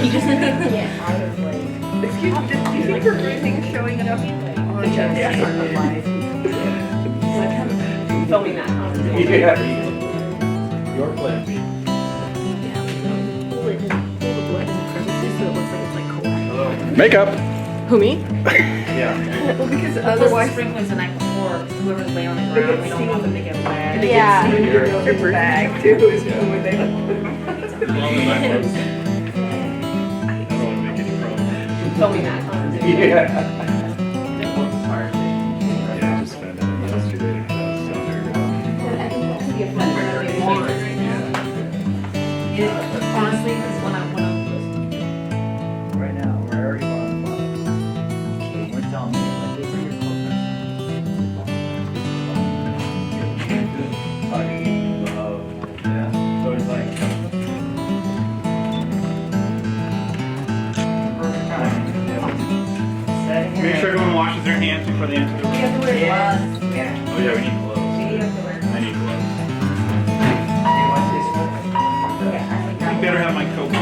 He just Yeah, I was like, Excuse me, do you think her breathing is showing enough on the chest yeah. of life. filming that. Your plan B. Pull it and pull the blood in the crevices so it looks like it's like coagulated. Makeup. Who, me? Yeah. Well, because Otherwise, otherwise sprinklers the night before, whoever's laying on the They ground, get we don't want them to get wet. they Yeah. get smeared in your bag too. Is when they As long as I'm close. I don't want to make any problems. Filming that. Yeah, just found out yesterday. Honestly, it's when I'm Right now, we're already on the bottom. We're telling you, like, they bring your Yeah. So it's like perfect time. Setting Make it sure up. everyone washes their hands before they enter the room. We have to wear Yeah. gloves. Yeah. Oh yeah, we need gloves. We have to wear gloves. I need gloves. You want this one? Yeah, I think I better have my coat on.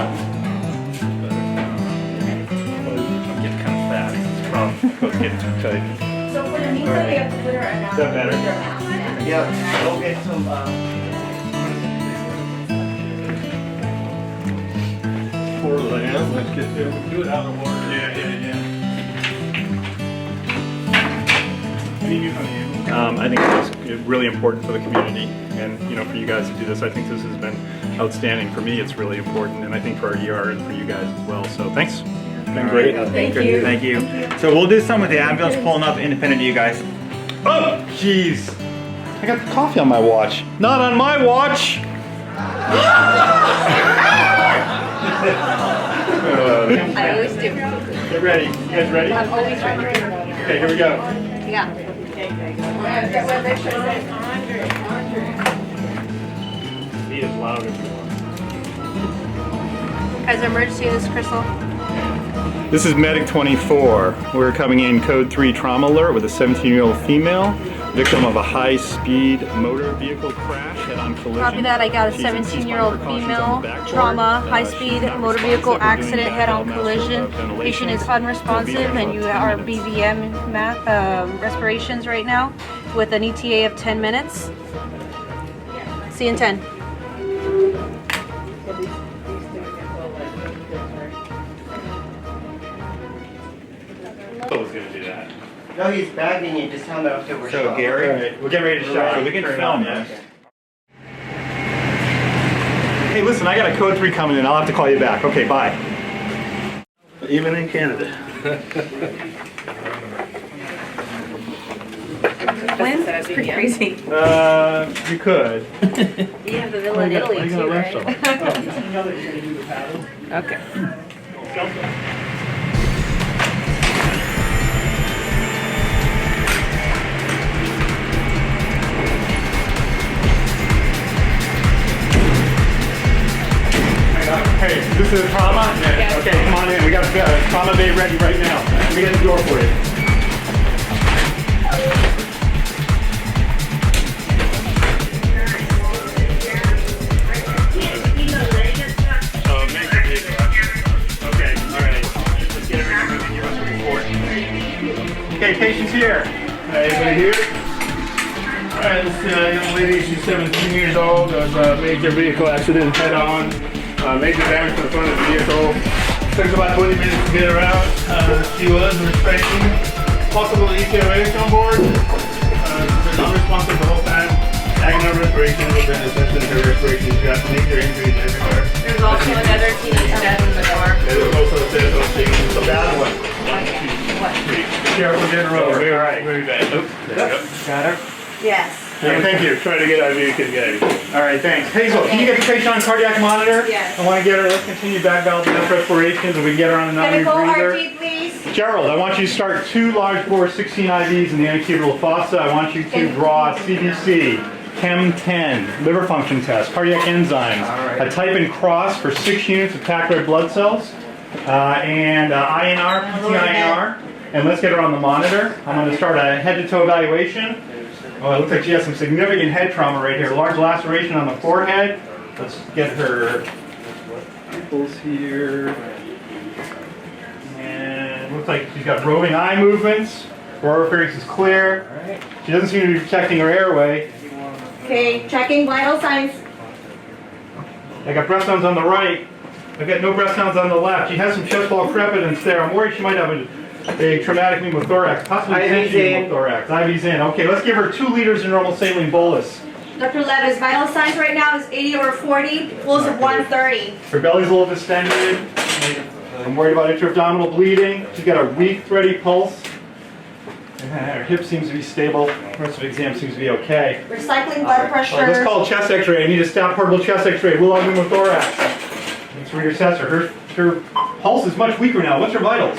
I'm getting kind of fat. It's a problem. Coat's getting too tight. So for the meantime, we have to put our Is that better? Yeah, go get some, Pour land. Let's get to it. Do it out of water. Yeah. I think it's really important for the community, and for you guys to do this. I think this has been outstanding. For me, it's really important, and I think for our ER and for you guys as well. So thanks. It's been great. Thank you. Thank you. So we'll do some with the ambulance pulling up independent of you guys. Oh, jeez. I got the coffee on my watch. Not on my watch. I always do. Get ready. You guys ready? I'm always ready. Okay, here we go. Yeah. Be as loud as you want. Guys, emergency, this is Crystal. This is Medic 24. We're coming in code 3 trauma alert with a 17-year-old female, victim of a high-speed motor vehicle crash, head-on collision. Copy that. I got a She's in 17-year-old precautions female, on the backboard. trauma, She's high-speed not motor vehicle responsive. We're doing accident, head-on background collision. mask Patient is ventilations. unresponsive, We'll be and there you for are 10 minutes. BVM respirations right now with an ETA of 10 minutes. See you in 10. I was gonna do that. No, he's bagging you, just tell him that, okay, we're So shot. Gary, we're getting ready to shot. So we can film, yeah. Hey, listen, I got a code 3 coming in. I'll have to call you back. Okay, bye. Even in Canada. When? That's pretty crazy. You could. You have the villa in Italy too, right? Okay. Hey, this is trauma? Yeah. Okay, come on in. We got trauma bay ready right now. Let me get the door for you. Oh, make it big. Okay, alright. Let's get everything moving. Give us a report. Okay, patient's here. Anybody here? Alright, this young lady, she's 17 years old, was a major vehicle accident head on. Major damage to the front of the vehicle. Took about 20 minutes to get her out. She was restraining. Possible ETA on board. She's been unresponsive the whole time. Tagging her respiration, we've been assessing her respiration. She's got major injuries everywhere. There's also another teenage death in the door. There's also a set of things. So bad one. What? Be careful getting her over. Very, Alright. very bad. Oh, there you go. Got her? Yes. Thank you. Try to get IV, can get it. All right, thanks. Hazel, can you get the patient on cardiac monitor? Yes. I want to get her, let's continue back valve mass respirations, and we can get her on a non-rebreather. RT, please. Gerald, I want you to start 2 large bore 16 IVs in the antecubital fossa. I want you to draw CBC, Chem 10, liver function test, cardiac enzymes, a type and cross for 6 units of tachycardic blood cells, and INR, PTINR, and let's get her on the monitor. I'm going to start a head-to-toe evaluation. Oh, it looks like she has some significant head trauma right here. Large laceration on the forehead. Let's get her pupils here. Looks like she's got roving eye movements. Her oropharynx is clear. She doesn't seem to be protecting her airway. Okay, checking vital signs. I got breath sounds on the right. I've got no breath sounds on the left. She has some chest wall crepitance there. I'm worried she might have a traumatic pneumothorax, possibly IV's in. pneumothorax. IV's in. Okay, let's give her 2 liters of normal saline bolus. Dr. Levis, vital signs right now is 80 over 40, pulse of 130. Her belly's a little distended. I'm worried about intra-abdominal bleeding. She's got a weak, thready pulse. Her hip seems to be stable. The rest of the exam seems to be okay. Recycling blood pressure. Let's call a chest x-ray. I need a stat portable chest x-ray. We'll have pneumothorax. Let's reassess her. Her pulse is much weaker now. What's her vitals?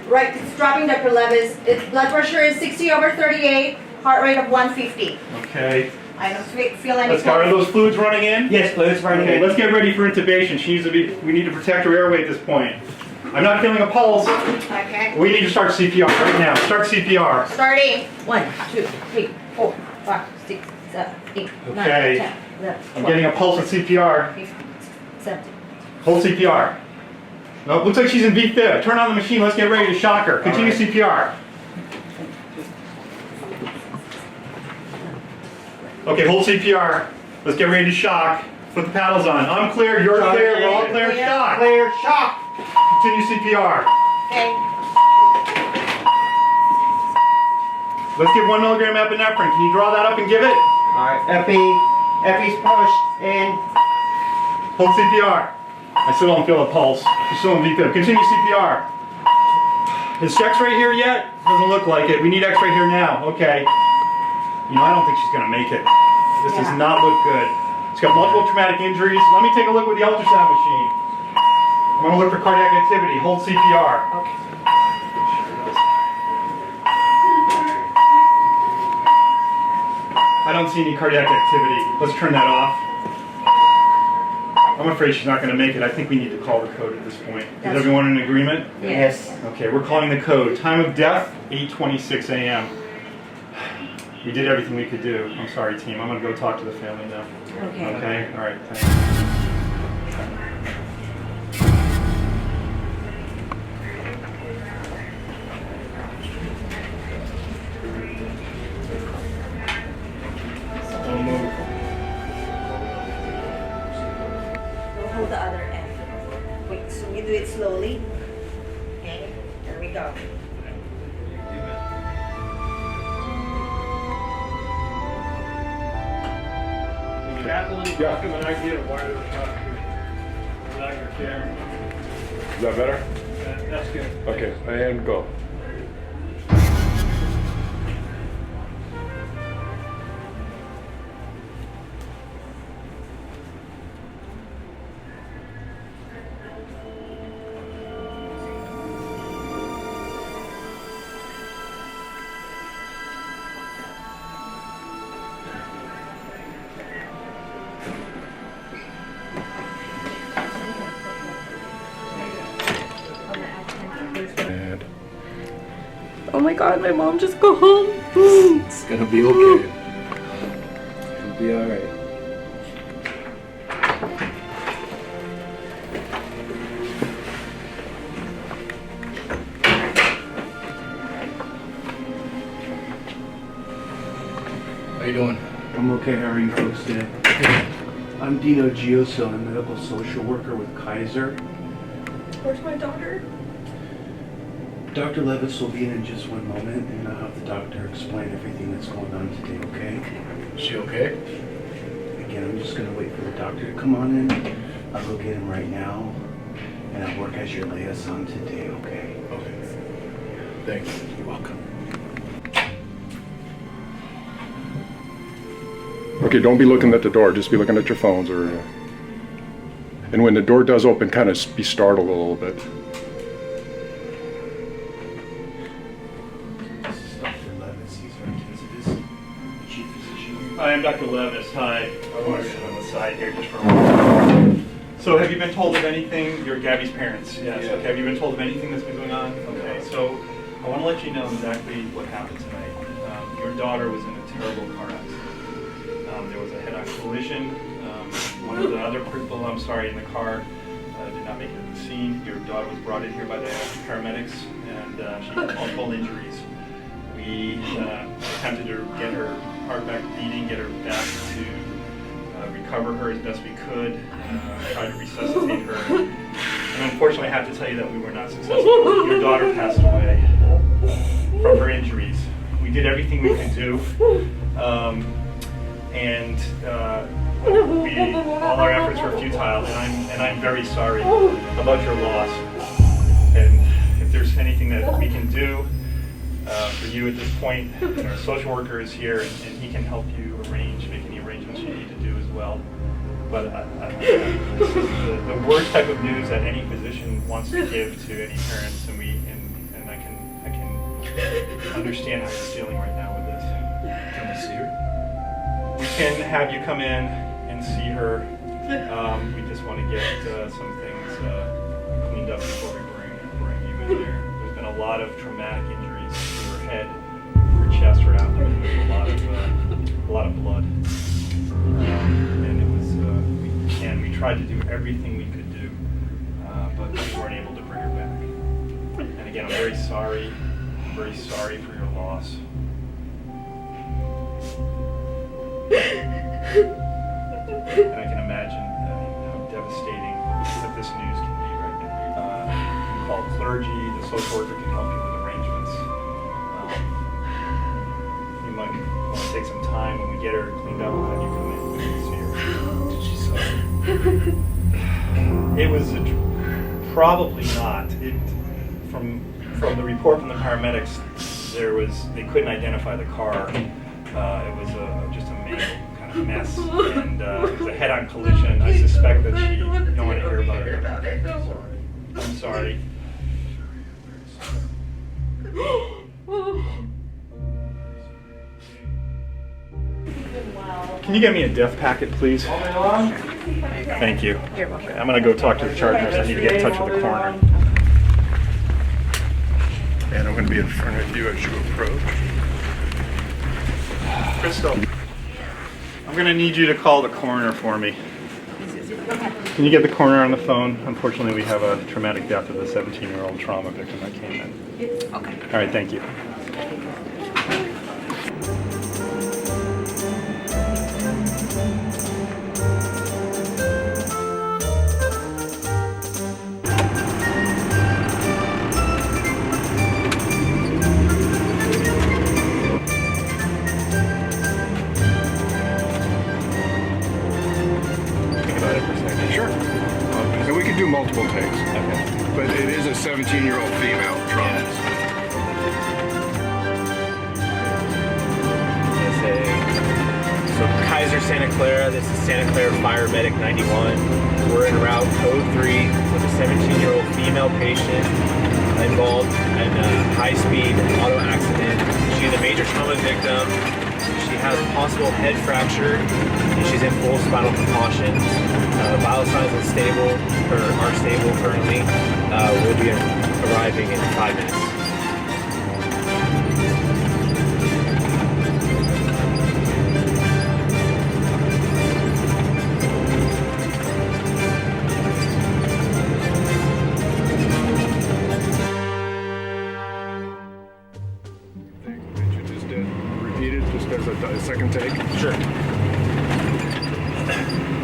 Right, it's dropping, Dr. Levis. Its blood pressure is 60 over 38, heart rate of 150. Okay. I don't feel any. Let's go. Are those fluids running in? Yes, fluids running Okay, in. let's get ready for intubation. She needs to be. We need to protect her airway at this point. I'm not feeling a pulse. Okay. We need to start CPR right now. Start CPR. Starting. 1, 2, 3, 4, 5, 6, 7, 8, 9, Okay. 10, 11, 12, I'm getting a pulse with CPR. 15, 17. Hold CPR. No, it looks like she's in V-fib. Turn on the machine. Let's get ready to shock her. Continue CPR. Okay, hold CPR. Let's get ready to shock. Put the paddles on. I'm clear. You're clear. We're all clear. Shock. Clear, shock. Continue CPR. Okay. Let's give 1 milligram epinephrine. Can you draw that up and give it? Alright, Epi's pushed in. Hold CPR. I still don't feel a pulse. She's still in V-fib. Continue CPR. Is X-ray here yet? Doesn't look like it. We need X-ray here now. Okay. You know, I don't think she's going to make it. This does not look good. She's got multiple traumatic injuries. Let me take a look with the ultrasound machine. I'm going to look for cardiac activity. Hold CPR. Okay. I don't see any cardiac activity. Let's turn that off. I'm afraid she's not going to make it. I think we need to call the code at this point. Is everyone in agreement? Yes. Okay, we're calling the code. Time of death, 8:26 a.m. We did everything we could do. I'm sorry, team. I'm going to go talk to the family now. Okay. Okay? All right, thanks. Don't move. Hold the other end. Wait, so you do it slowly. Okay, there we go. Kathleen, just give an idea of why they're talking without your camera. Is that better? That's good. Okay, and go. And Oh my god, my mom just go home. it's gonna be okay. It'll be alright. How you doing? I'm okay. How are you folks today? I'm Dino Gioso, I'm a medical social worker with Kaiser. Where's my daughter? Dr. Levis will be in just one moment, and I'll have the doctor explain everything that's going on today, okay? Is she okay? Again, I'm just going to wait for the doctor to come on in. I'll go get him right now, and I'll work as your liaison today, okay? Okay. Thanks. You're welcome. Okay, don't be looking at the door, just be looking at your phones or... and when the door does open, kind of be startled a little bit. This is Dr. Levis. He's our intensivist, chief physician. Hi, I'm Dr. Levis. Hi. I want to sit on the side here just for a moment. So have you been told of anything? You're Gabby's parents. Yes. Yeah. Okay. Have you been told of anything that's been going on? Okay. So I want to let you know exactly what happened tonight. Your daughter was in a terrible car accident. There was a head-on collision. One of the other people, in the car did not not make it at the scene. Your daughter was brought in here by the paramedics, and she had multiple injuries. We attempted to get her heart back beating, get her back to recover her as best we could, try to resuscitate her. And unfortunately, I have to tell you that we were not successful. Your daughter passed away from her injuries. We did everything we could do, and all our efforts were futile. And I'm very sorry about your loss. And if there's anything that we can do for you at this point, and our social worker is here, and he can help you make any arrangements you need to do as well. But this is the worst type of news that any physician wants to give to any parents, and I can understand how you're feeling right now with this. Can we see her? We can have you come in and see her. We just want to get some things cleaned up before we bring you in there. There's been a lot of traumatic injuries to her head, her chest, her abdomen. There's a lot of blood. And it was, we tried to do everything we could do, but we weren't able to bring her back. And again, I'm very sorry for your loss. And I can imagine how devastating that this news can be right now. You can call clergy, the social worker can help you with arrangements. You might want to take some time when we get her cleaned up, we'll have you come in and see her. Did she suffer? It was probably not. From the report from the paramedics, they couldn't identify the car. It was just a mangled kind of mess, and it was a head-on collision. I suspect that she don't want to hear about it. I'm sorry. Can you get me a death packet, please? Thank you. You're welcome. Okay, I'm going to go talk to the charge nurse. I need to get in touch with the coroner. And I'm going to be in front of you as you approach. Crystal, I'm going to need you to call the coroner for me. Can you get the coroner on the phone? Unfortunately, we have a traumatic death of a 17-year-old trauma victim that came in. Okay. All right, thank you. And we can do multiple takes. Okay. But it is a 17-year-old female trauma. So Kaiser Santa Clara, this is Santa Clara Fire Medic 91. We're en route code 3 with a 17-year-old female patient involved in a high-speed auto accident. She's a major trauma victim. She has a possible head fracture, and she's in full spinal contusions. Vital signs are stable currently. We'll be arriving in 5 minutes. That you just did. Repeat it just as a second take. Sure.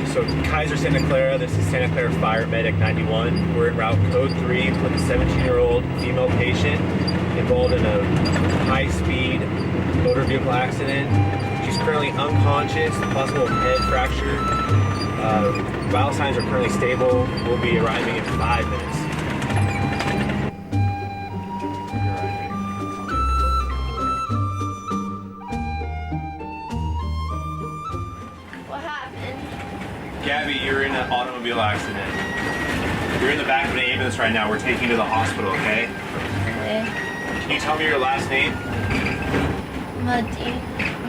So Kaiser Santa Clara, this is Santa Clara Fire Medic 91. We're en route code 3 with a 17-year-old female patient involved in a high-speed motor vehicle accident. She's currently unconscious, possible head fracture. Vital signs are currently stable. We'll be arriving in 5 minutes. What happened? Gabby, you're in an automobile accident. You're in the back of an ambulance right now. We're taking you to the hospital, okay? Okay. Can you tell me your last name?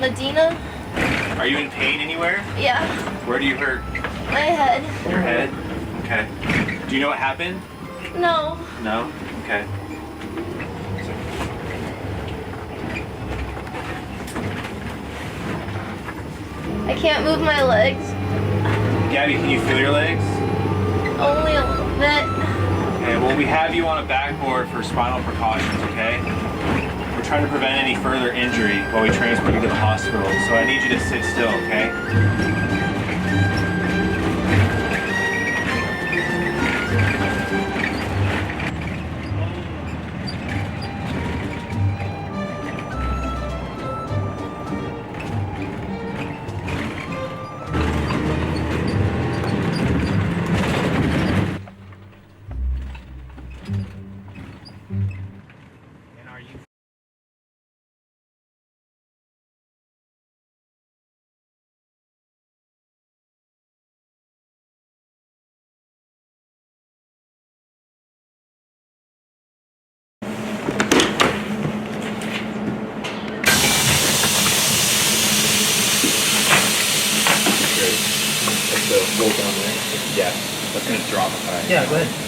Medina? Are you in pain anywhere? Yeah. Where do you hurt? My head. Your head? Okay. Do you know what happened? No. No? Okay. I can't move my legs. Gabby, can you feel your legs? Only a little. But Okay, well, we have you on a backboard for spinal precautions, okay? We're trying to prevent any further injury while we transport you to the hospital, so I need you to sit still, okay? Hold down there. Yeah, that's gonna drop. Alright. Yeah, go ahead.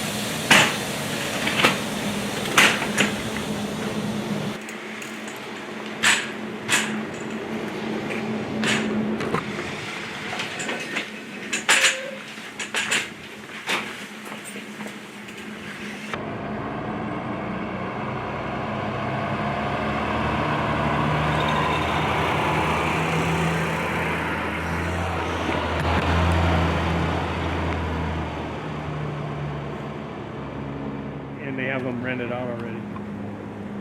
And they have them rented out already.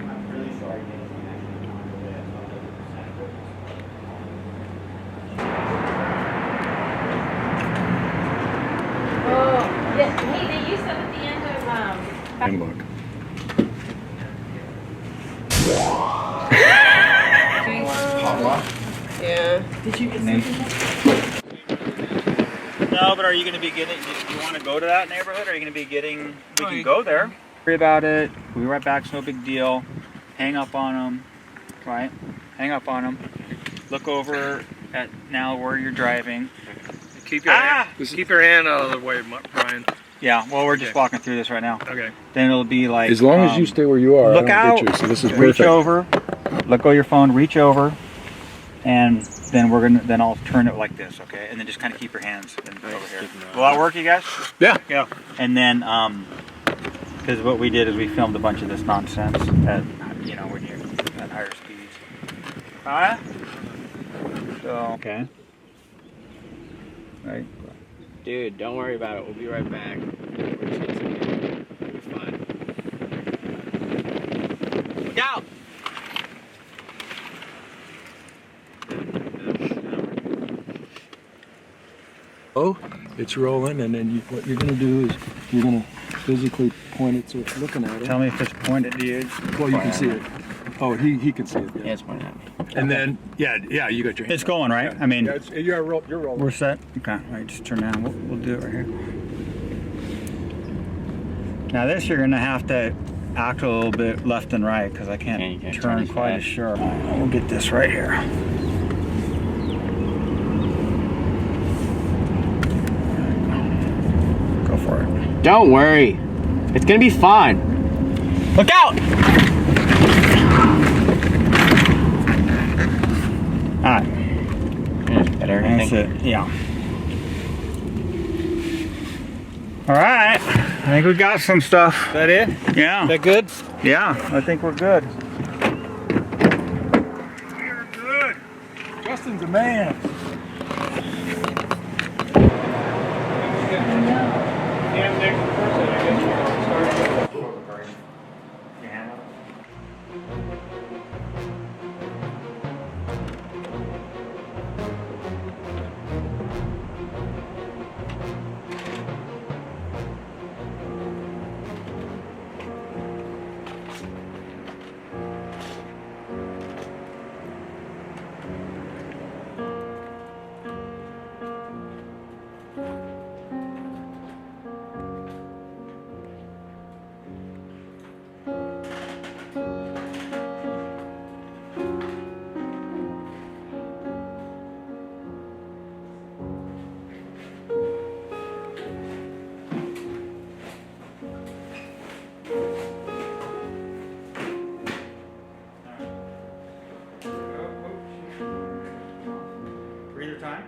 I'm really sorry, oh, hey, they used them at the end of Handbook. Yeah. Did you get something? No, but are you going to be getting, do you want to go to that neighborhood? Or are you going to be getting, we can go there. Worry about it. We'll be right back. It's no big deal. Hang up on them. Right? Hang up on them. Look over at now where you're driving. Keep your hand out of the way, Brian. Yeah, well, we're just walking through this right now. Okay. Then it'll be like... As long as you stay where you are, look I don't out, get you. So this is reach perfect. over, let go of your phone, reach over, and then then I'll turn it like this, okay? And then just kind of keep your hands over here. Will that work, you guys? Yeah. Yeah. And then, because what we did is we filmed a bunch of this nonsense at, you know, when you're at higher speeds. Alright? So, okay. Right. Dude, don't worry about it. We'll be right back. We're just gonna sit here. It'll be fine. Look out! Oh, it's rolling, and then what you're going to do is you're going to physically point it so it's looking at it. Tell me if it's pointed to you. Well, you can see it. Oh, he can see it. Yeah, it's pointing at me. And then, yeah, you got your hand. It's going, right? I mean, Yeah, you're rolling. we're set. Okay, all right, just turn down. We'll do it right here. Now this you're gonna have to act a little bit left and right because I can't turn quite as sharp. We'll get this right here. Go for it. Don't worry. It's gonna be fine. Look out! All right. Better, That's it. Yeah. All right. I think we got some stuff. Is that it? Yeah. Is that good? Yeah. I think we're good. We're good. Justin's a man. And next person, I guess we're gonna start with. Breather time.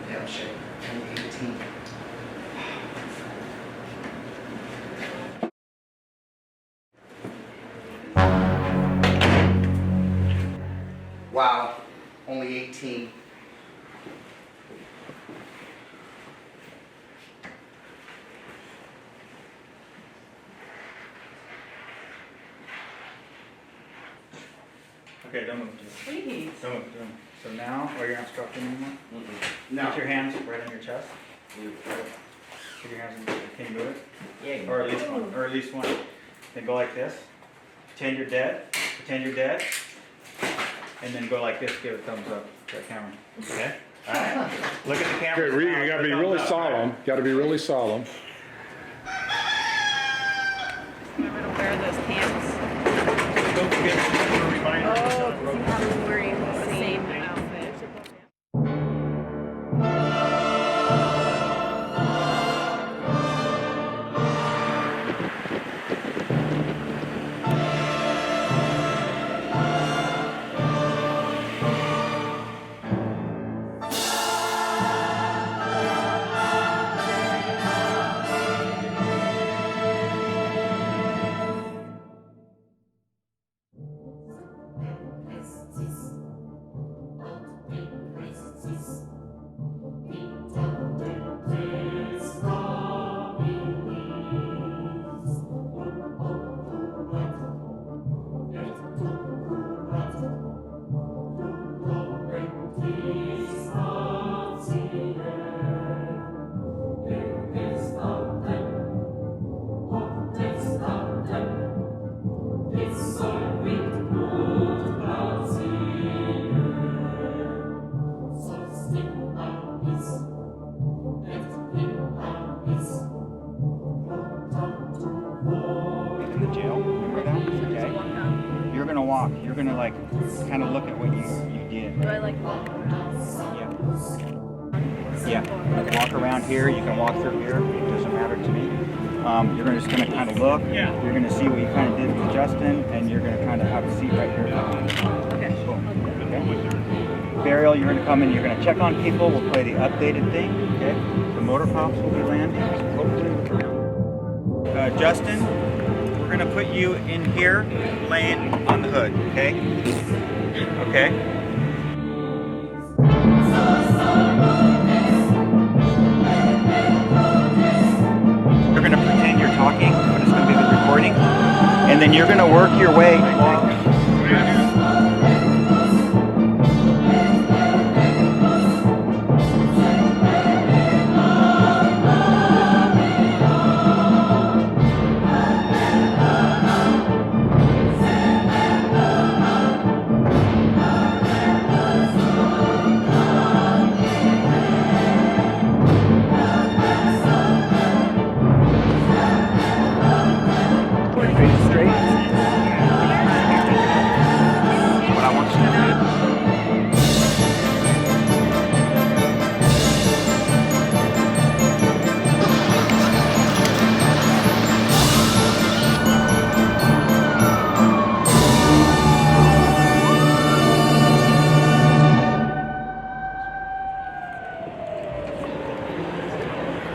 Yeah, shit. 18. Wow, only 18. Okay, don't move. Please. Don't move. So now, are you not structuring anymore? No. Put your hands right on your chest. Put your hands in, can you move it? Yeah. Or at least one, or at least one. Then go like this. Pretend you're dead. Pretend you're dead. And then go like this, give a thumbs up to the camera. Okay? Alright? Look at the camera. Okay, you gotta be really solemn. Gotta be really solemn. Remember to wear those pants. Don't forget to remind Oh, because you have them wearing the same outfit. in the jail. Remember that? Okay. You're gonna walk. You're gonna like kind of look at what you did. Do I like Yeah. Yeah. You can walk around here. You can walk through here. It doesn't matter to me. You're just gonna kind of look. Yeah. You're gonna see what you kind of did with Justin, and you're gonna kind of have a seat right here. Okay. Cool. Okay. Burial. You're gonna come in. You're gonna check on people. We'll play the updated thing. Okay. The motor cops will be landing. Hopefully. Justin, we're gonna put you in here, laying on the hood. Okay. Okay. You're gonna pretend you're talking, but it's gonna be the recording, and then you're gonna work your way.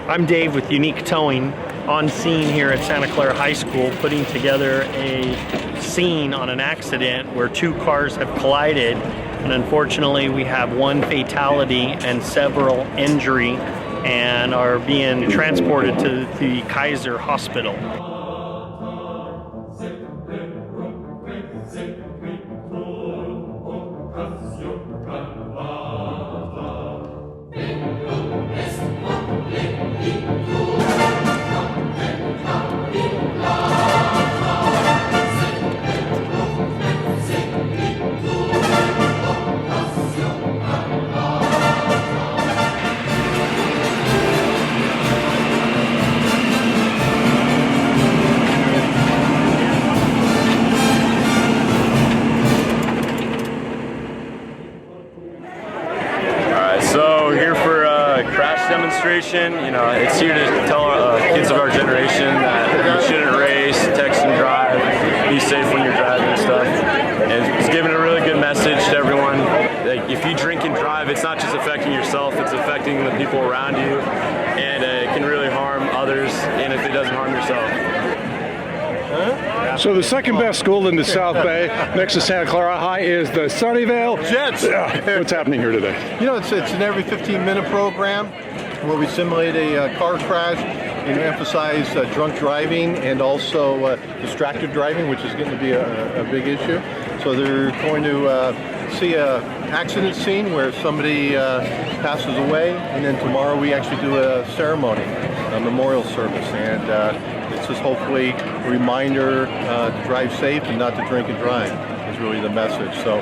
I'm Dave with Unique Towing, on scene here at Santa Clara High School, putting together a scene on an accident where two cars have collided, and unfortunately we have one fatality and several injury and are being transported to the Kaiser Hospital. generation, you know, it's here to tell kids of our generation that you shouldn't race, text and drive, be safe when you're driving and stuff. And it's giving a really good message to everyone. Like, if you drink and drive, it's not just affecting yourself, it's affecting the people around you, and it can really harm others, and if it doesn't harm yourself. So the second best school in the South Bay, next to Santa Clara High, is the Sunnyvale Jets. What's happening here today? You know, it's an every 15-minute program where we simulate a car crash and emphasize drunk driving and also distracted driving, which is getting to be a big issue. So they're going to see an accident scene where somebody passes away, and then tomorrow we actually do a ceremony, a memorial service, and it's just hopefully a reminder to drive safe and not to drink and drive is really the message. So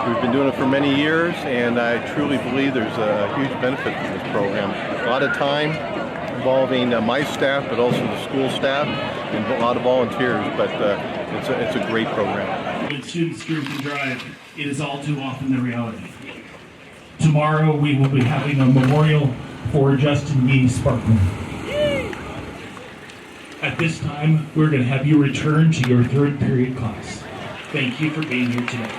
we've been doing it for many years, and I truly believe there's a huge benefit from this program. A lot of time involving my staff, but also the school staff, and a lot of volunteers, but it's a great program. When students drink and drive, it is all too often the reality. Tomorrow we will be having a memorial for Justin B. Sparkman. At this time, we're going to have you return to your third period class. Thank you for being here today.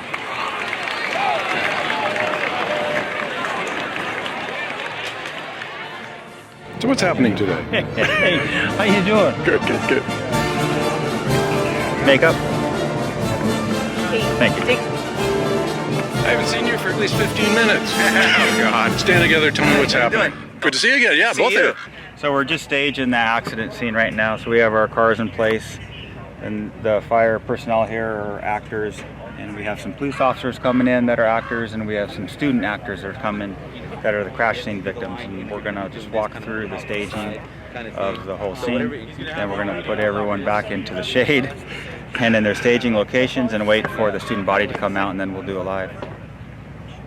So what's happening today? Hey, how you doing? Good. Makeup? Thank you. I haven't seen you for at least 15 minutes. Oh, God. Stand together, tell me what's happening. Good to see you again. Yeah, both of you. So we're just staging the accident scene right now. So we have our cars in place, and the fire personnel here are actors, and we have some police officers coming in that are actors, and we have some student actors that are coming that are the crash scene victims. And we're gonna just walk through the staging of the whole scene, and we're gonna put everyone back into the shade and in their staging locations and wait for the student body to come out, and then we'll do a live.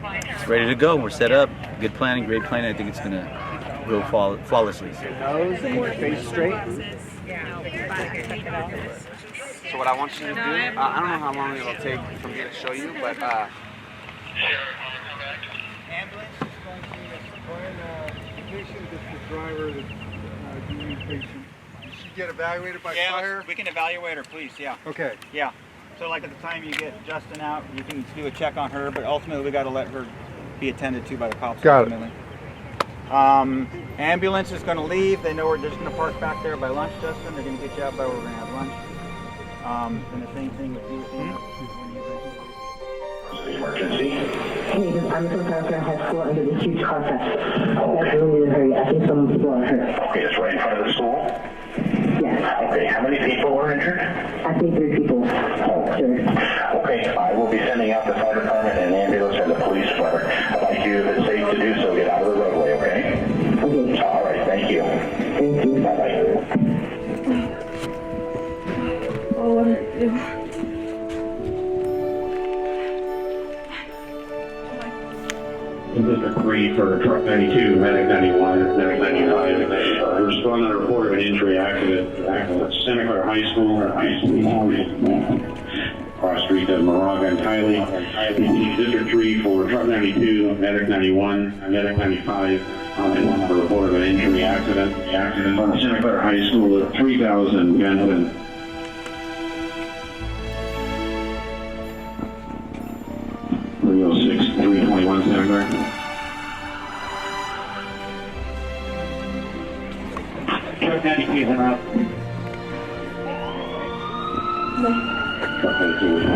It's ready to go. We're set up. Good planning, great planning. I think it's gonna go flawlessly. Nose and your face straight. So what I want you to do, I don't know how long it'll take for me to show you, but Ambulance is going to patient, the driver, the patient. She get evaluated by fire? We can evaluate her, please, yeah. Okay. Yeah. So like at the time you get Justin out, you can do a check on her, but ultimately we got to let her be attended to by the cops. Got ultimately. Ambulance is going to leave. They know we're just going to park back there by lunch, Justin. They're going to get you out by where we're going to have lunch. And the same thing with you. Emergency. Hey, I'm from Clara High School under this huge car crash. That's really in a hurry. I think some people are hurt. Okay, it's right in front of the school? Yes. Okay, how many people were injured? I think 3 people. Oh. Sure. Okay, I will be sending out the fire department and ambulance and the police department. I'd like you, if it's safe to do so, get out of the roadway, okay? Okay. All right, thank you. Thank you. Bye-bye. Oh, what did I do? In District 3 for Truck 92, Medic 91, Medic 95. Respond on a report of an injury accident at Santa Clara High School, across street of Moraga and Kylie. In District 3 for Truck 92, Medic 91, Medic 95. On a report of an injury accident. The accident on Santa Clara High School at 3000 Benton. Rio 6321 Santa Clara. Truck 92 is out. Truck 92 is on.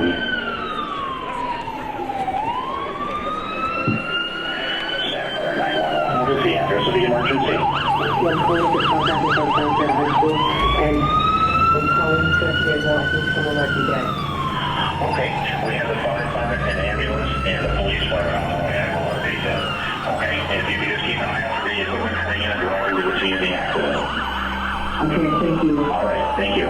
What is the address of the emergency? I'm calling to contact me from Santa Clara High School, and I'm calling to say that I think someone might be dead. Okay, we have the fire department and ambulance and the police fire on the way. I will update them. Okay, and if you could just keep an eye on the equipment coming in and driver we were seeing the accident. Okay, thank you. All right, thank you.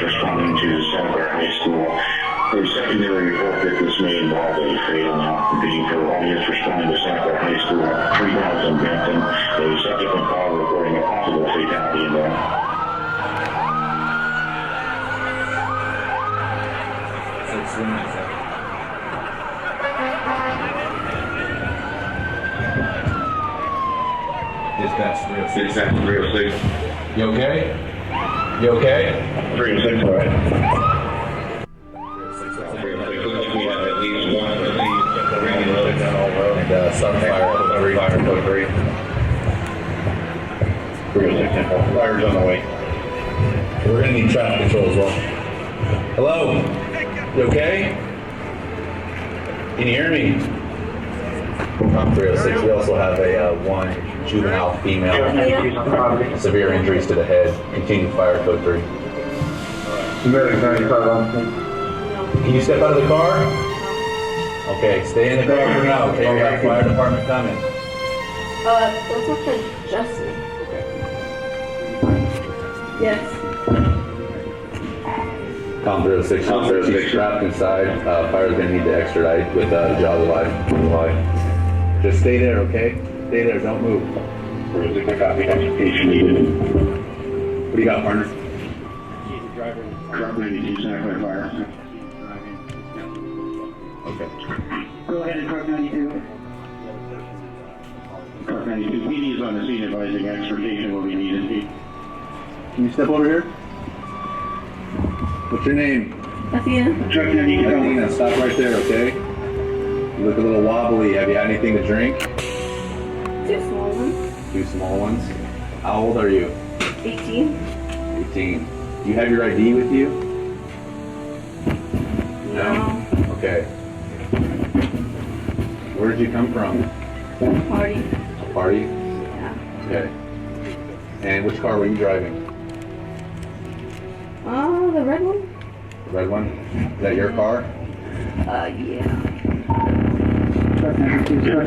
Responding to Santa Clara High School. A secondary report that this may involve a fatal non-competing for audience responding to Santa Clara High School, 3000 Benton. A subsequent call reporting a possible fatality involved. Dispatch 306. You okay? You okay? 306, go ahead. And start fire every fire code 3. 306, fire's on the way. We're gonna need traffic control as well. Hello? You okay? Can you hear me? 306. We also have a one juvenile female. Severe injuries to the head. Continued fire code 3. Can you step out of the car? Okay, stay in the car for now. Okay, we got fire department coming. That's okay, Justin. Yes. Com 306. She's trapped inside. Fire's gonna need to extradite with jaws alive. Just stay there, okay? Stay there, don't move. What do you got, partner? Truck 92, Santa Clara Fire. Okay. Go ahead, truck 92. Truck 92, PD is on the scene advising extrication will be needed. Can you step over here? What's your name? Athena. Truck 92. Athena, stop right there, okay? You look a little wobbly. Have you had anything to drink? 2 small ones. 2 small ones. How old are you? 18. 18. Do you have your ID with you? No. Okay. Where did you come from? Party. A party? Yeah. Okay. And which car were you driving? The red one? The red one? Is that your car? Yeah. Truck 92 is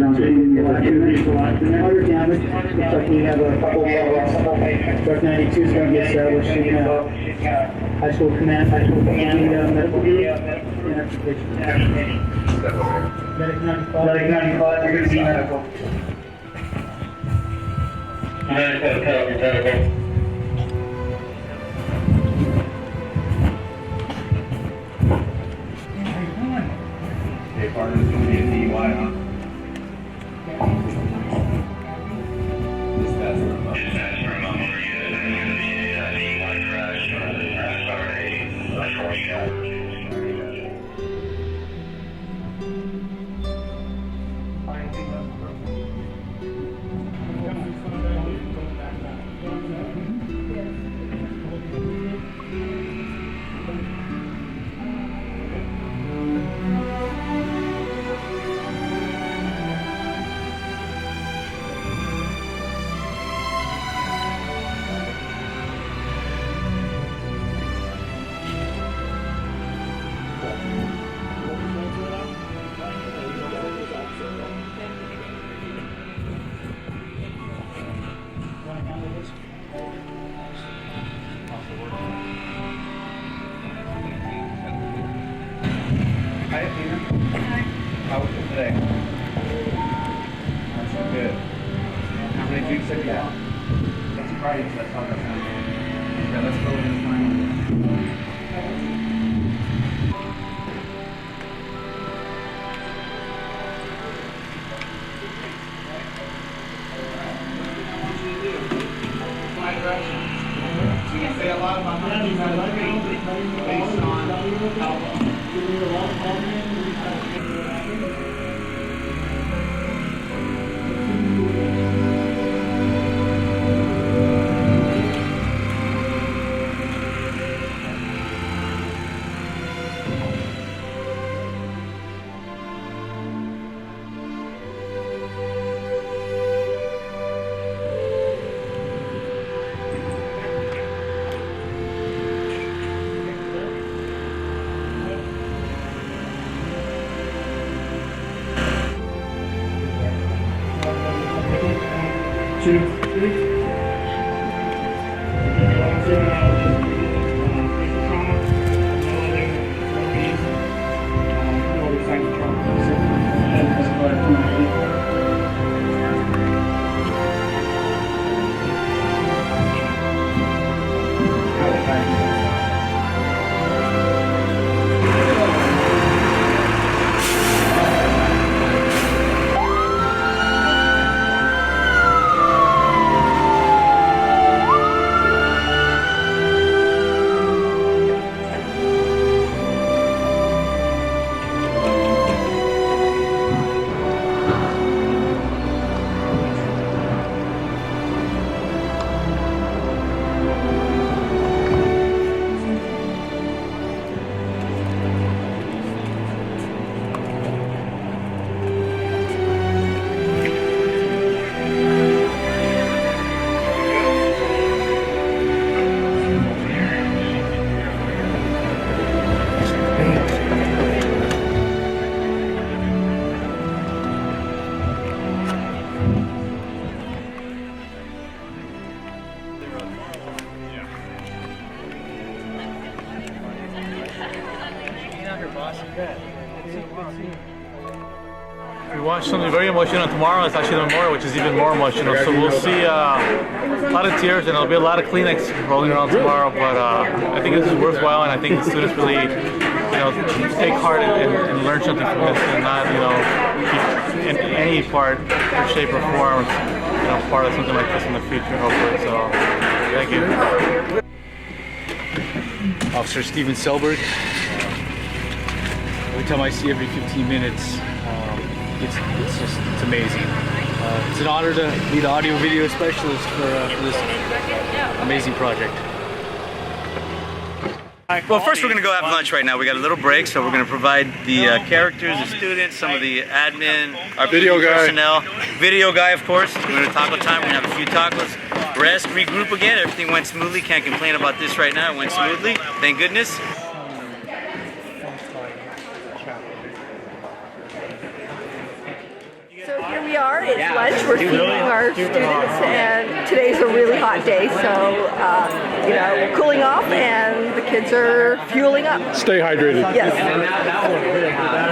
on scene. We have 2 visual water damage. Looks like we have a couple of Truck 92 is going to get established in high school command, and medical group, and extrication. Step over here. Medic 95, we're going to be medical. Okay, partner, it's going to be a DUI, huh? Dispatch room. Dispatch room, I'm going to use it. It's going to be a DUI crash. Hi, Tina. How was it today? That's so good. How many drinks have you had? That's right. That's all that's happening. Yeah, let's go in and So you can say a lot about how you guys are based on how We watch something very emotional tomorrow. It's actually the memorial, which is even more emotional. So we'll see a lot of tears, and there'll be a lot of Kleenex rolling around tomorrow. But I think this is worthwhile, and I think the students really, take heart and learn something from this, and not, keep in any part, or shape, or form, part of something like this in the future. Hopefully. So, thank you. Officer Steven Selberg. Every time I see every 15 minutes, it's amazing. It's an honor to be the audio video specialist for this amazing project. Well, first we're going to go have lunch right now. We got a little break, so we're going to provide the characters, the students, some of the admin, our video guy, personnel, video guy, of course. We're going to taco time. We're going to have a few tacos, rest, regroup again. Everything went smoothly. Can't complain about this right now. It went smoothly. Thank goodness. So here we are, it's lunch, we're feeding our students, and today's a really hot day, so, we're cooling off, and the kids are fueling up. Stay hydrated. Yes.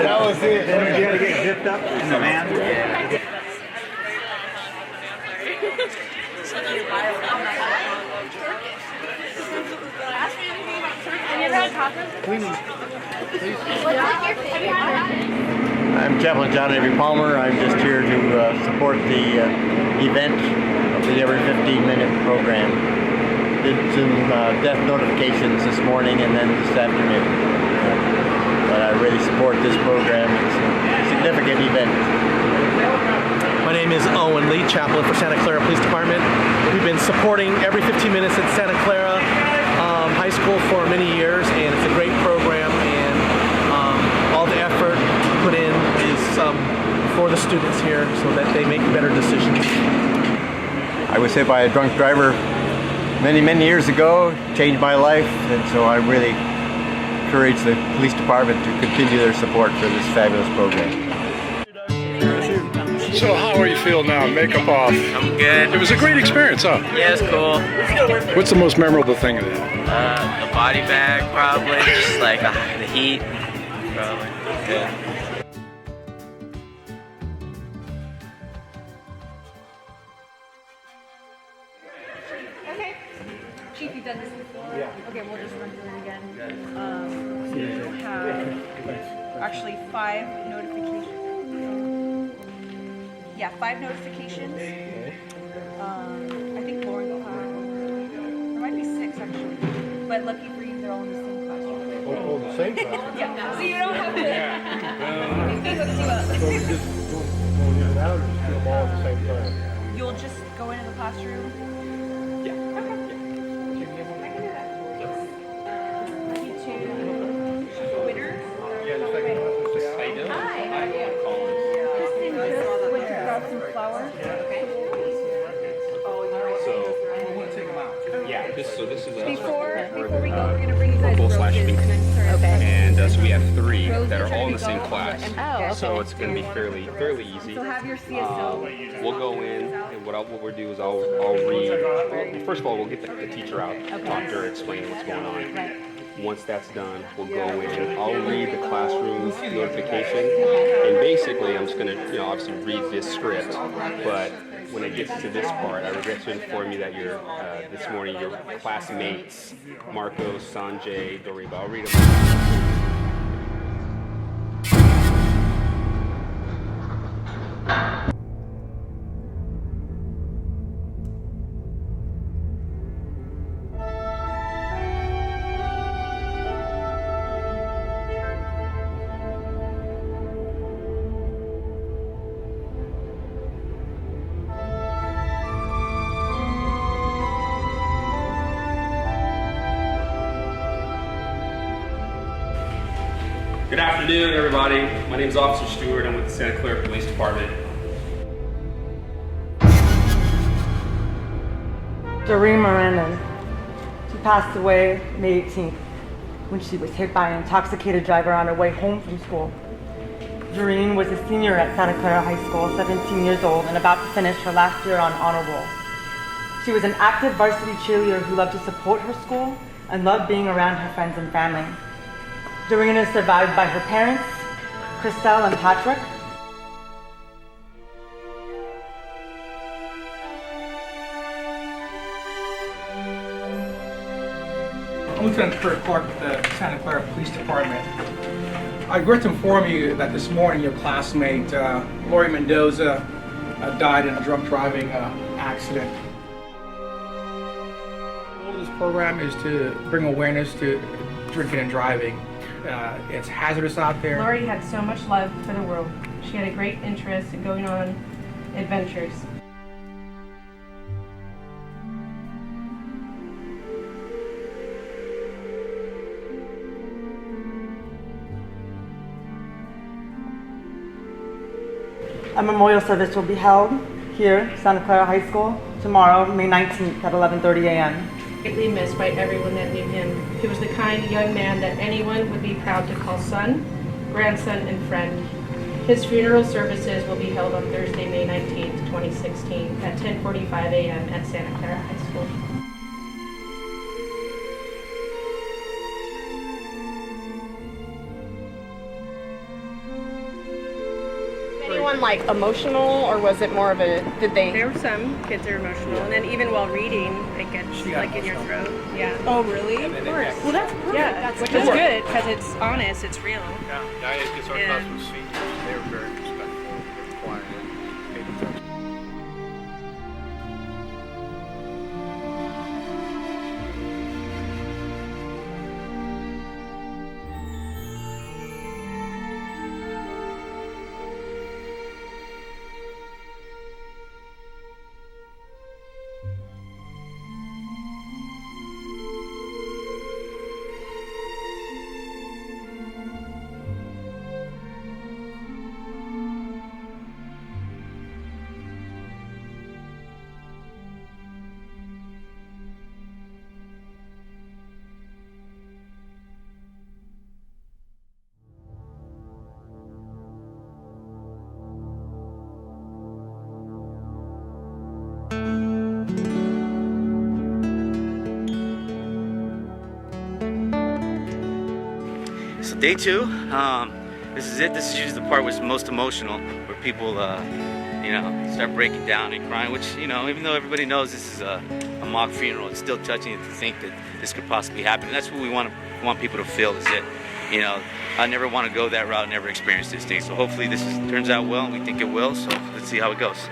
That was it. Then we got to get zipped up in the van. I'm Chaplain John Avery Palmer. I'm just here to support the event of the every 15-minute program. Did some death notifications this morning and then this afternoon. But I really support this program. It's a significant event. My name is Owen Lee, Chaplain for Santa Clara Police Department. We've been supporting every 15 minutes at Santa Clara High School for many years, and it's a great program, and all the effort put in is for the students here so that they make better decisions. I was hit by a drunk driver many, many years ago, changed my life, and so I really encourage the police department to continue their support for this fabulous program. So how are you feeling now? Makeup off. I'm good. It was a great experience, huh? Yeah, it's cool. What's the most memorable thing of it? The body bag, probably. Just like the heat, probably. Yeah. Okay. Chief, you've done this before? Yeah. Okay, we'll just run through it again. You have actually 5 notifications. Yeah, 5 notifications. I think Lauren will have, there might be 6 actually. But lucky for you, they're all in the same classroom. Oh, the same classroom? Yeah, so you don't have to. They hooked you up. So we just go in and out or just do them all at the same time? You'll just go into the classroom. Yeah. Okay. I can do that. You two winners. Yeah, the second class will stay out. Hi, how are you? Kristen just went to grab some flowers. Okay. Yeah, this is a Before we go, we're gonna bring you guys purple/pink. Okay. And so we have 3 that are all in the same class. Oh, okay. So it's going to be fairly easy. So have your CSO. We'll go in, and what we'll do is I'll read. Well, first of all, we'll get the teacher out, talk to her, explain what's going on. Right. Once that's done, we'll go in. I'll read the classroom notification, and basically I'm just going to, obviously read this script, but when it gets to this part, I regret to inform you that this morning your classmates, Marco, Sanjay, Doriba, I'll read them. Good afternoon, everybody. My name is Officer Stewart. I'm with the Santa Clara Police Department. Doreen Moranen. She passed away May 18th when she was hit by an intoxicated driver on her way home from school. Doreen was a senior at Santa Clara High School, 17 years old, and about to finish her last year on honor roll. She was an active varsity cheerleader who loved to support her school and loved being around her friends and family. Doreen is survived by her parents, Christelle and Patrick. I'm Lieutenant Kurt Clark with the Santa Clara Police Department. I regret to inform you that this morning your classmate, Lori Mendoza, died in a drunk driving accident. The goal of this program is to bring awareness to drinking and driving. It's hazardous out there. Lori had so much love for the world. She had a great interest in going on adventures. A memorial service will be held here, Santa Clara High School, tomorrow, May 19th at 11:30 a.m. Greatly missed by everyone that knew him. He was the kind young man that anyone would be proud to call son, grandson, and friend. His funeral services will be held on Thursday, May 19th, 2016 at 10:45 a.m. at Santa Clara High School. Anyone like emotional, or was it more of a, did they? There were some kids are emotional, and then even while reading, it gets like in your throat. Yeah. Oh, really? Of course. Well, that's perfect. Yeah, That's which good. is good because it's honest, it's real. Yeah, it gets our Yeah. class with seniors. They were very respectful, very quiet, paid attention. So day two, this is it. This is usually the part where it's most emotional, where people, you know, start breaking down and crying, which, you know, even though everybody knows this is a mock funeral, it's still touching to think that this could possibly happen. And that's what we want people to feel is that, you know, I never want to go that route, never experience this thing. So hopefully this turns out well, and we think it will, so let's see how it goes.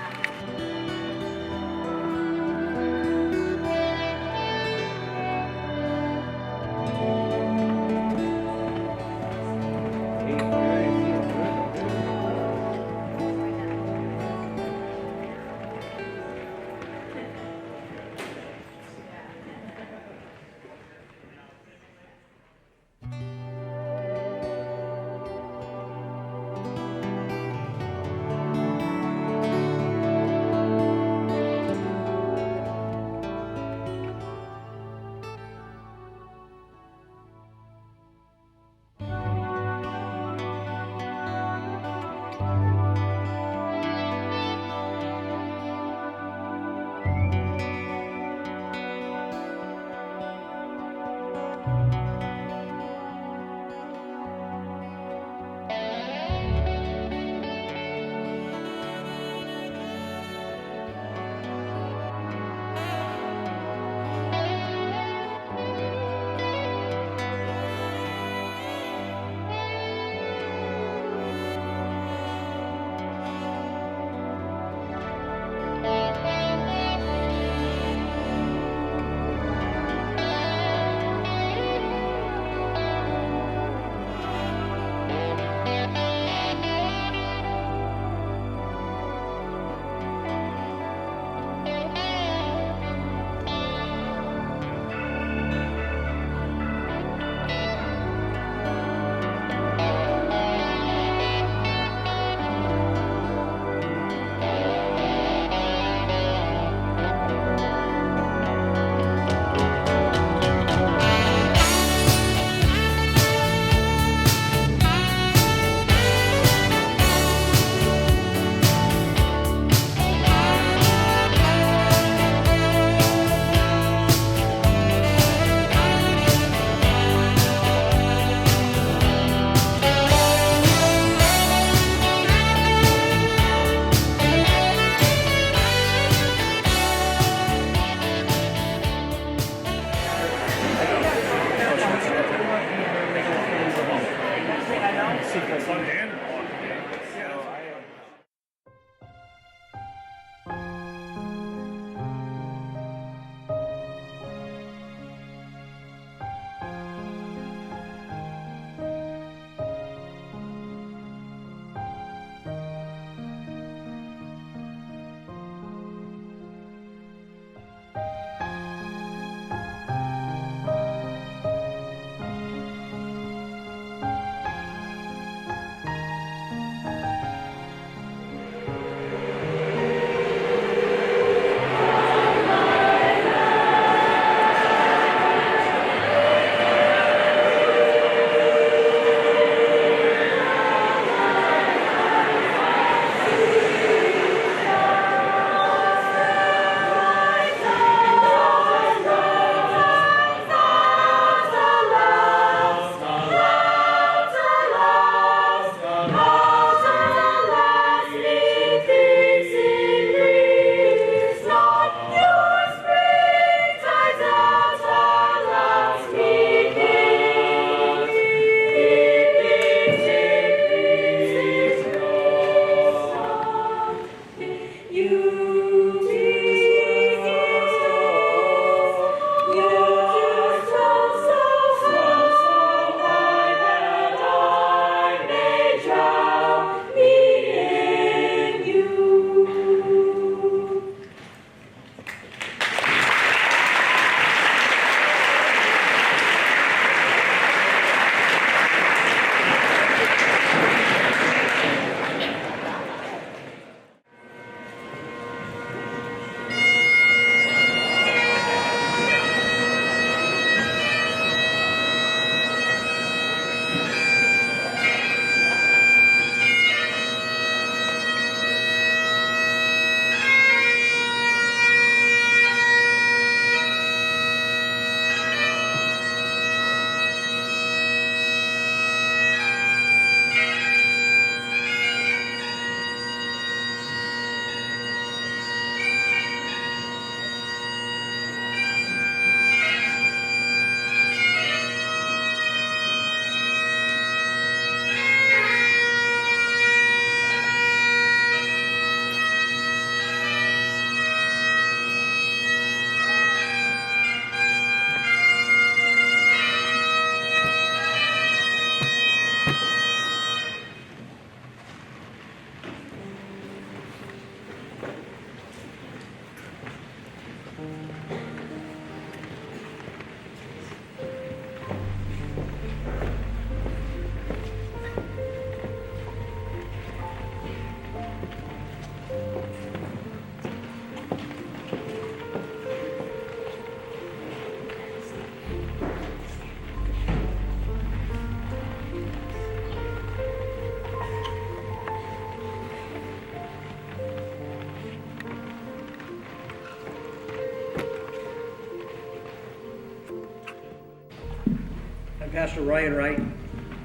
Pastor Ryan Wright